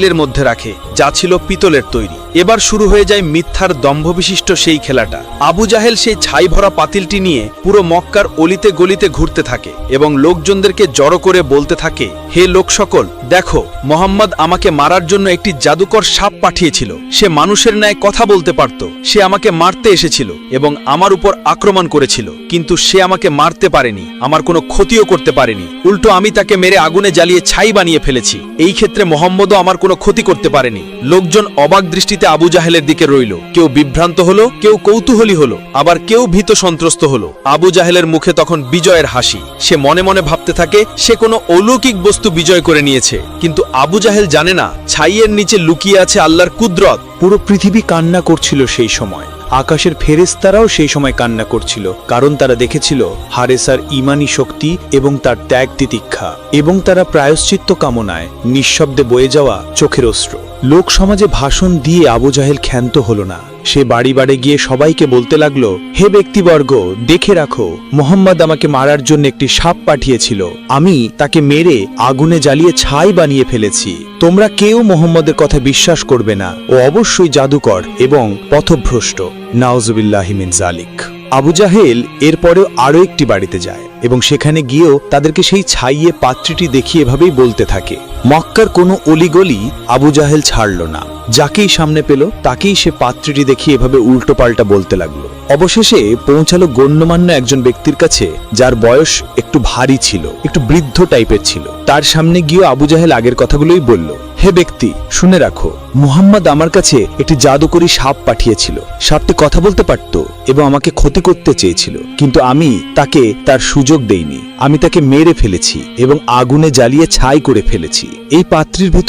এর মধ্যে রাখে, যা ছিল পিতলের তৈরি। এবার শুরু হয়ে যায় মিথ্যার দম্ভবিশিষ্ট সেই খেলাটা। আবু জাহেল সেই ছাই ভরা পাতিলটি নিয়ে পুরো মক্কার অলিতে গলিতে ঘুরতে থাকে এবং লোকজনদেরকে জড়ো করে বলতে থাকে, হে লোক সকল, দেখো, মোহাম্মদ আমাকে মারার জন্য একটি জাদুকর সাপ পাঠিয়েছিল। সে মানুষের ন্যায় কথা বলতে পারত। সে আমাকে মারতে এসেছিল এবং আমার উপর আক্রমণ করেছিল, কিন্তু সে আমাকে মারতে পারেনি, আমার কোনো ক্ষতিও করতে পারেনি। উল্টো আমি তাকে মেরে আগুনে জ্বালিয়ে ছাই বানিয়ে ফেলেছি। এই ক্ষেত্রে মোহাম্মদও আমার কোনো ক্ষতি করতে পারেনি। লোকজন অবাক দৃষ্টিতে আবু জাহেলের দিকে রইল। কেউ বিভ্রান্ত হলো, কেউ কৌতূহলী হলো, আবার কেউ ভীত সন্ত্রস্ত হলো। আবু জাহেলের মুখে তখন বিজয়ের হাসি। সে মনে মনে ভাবতে থাকে সে কোনো অলৌকিক বস্তু বিজয় করে নিয়েছে, কিন্তু আবু জাহেল জানে না ছাইয়ের নিচে লুকিয়ে আছে আল্লাহর কুদরত। পুরো পৃথিবী কান্না করছিল সেই সময়। আকাশের ফেরেশতারাও সেই সময় কান্না করছিল, কারণ তারা দেখেছিল হারেসার ঈমানী শক্তি এবং তার ত্যাগ তিতিক্ষা, এবং তারা প্রায়শ্চিত্ত কামনায় নিঃশব্দে বয়ে যাওয়া চোখের অশ্রু। লোক সমাজে ভাষণ দিয়ে আবু জাহেল ক্ষান্ত হল না। সে বাড়ি বাড়ি গিয়ে সবাইকে বলতে লাগলো, হে ব্যক্তিবর্গ, দেখে রাখো, মোহাম্মদ আমাকে মারার জন্য একটি সাপ পাঠিয়েছিল। আমি তাকে মেরে আগুনে জ্বালিয়ে ছাই বানিয়ে ফেলেছি। তোমরা কেউ মোহাম্মদের কথা বিশ্বাস করবে না। ও অবশ্যই জাদুকর এবং পথভ্রষ্ট। নাউজুবিল্লাহি মিন জালিক। আবু জাহেল এরপরেও আরও একটি বাড়িতে যায় এবং সেখানে গিয়েও তাদেরকে সেই ছাইয়ে পাত্রীটি দেখিয়ে এভাবেই বলতে থাকে। মক্কার কোনো অলিগলি আবু জাহেল ছাড়ল না। যাকেই সামনে পেল তাকেই সে পাত্রীটি দেখিয়ে এভাবে উল্টো পাল্টা বলতে লাগলো। অবশেষে পৌঁছালো গণ্যমান্য একজন ব্যক্তির কাছে, যার বয়স একটু ভারী ছিল, একটু বৃদ্ধ টাইপের ছিল। তার সামনে গিয়েও আবু জাহেল আগের কথাগুলোই বলল। হে ব্যক্তি, শুনে রাখো, মুহাম্মদ আমার কাছে একটি জাদুকরী সাপ পাঠিয়েছিল। সাপটি কথা বলতে পারত এবং আমাকে ক্ষতি করতে চেয়েছিল, কিন্তু আমি তাকে তার সুযোগ দেইনি। আমি তাকে মেরে ফেলেছি এবং আগুনে জ্বালিয়ে ছাই করে ফেলেছি। এই পাত্রীর ভিতর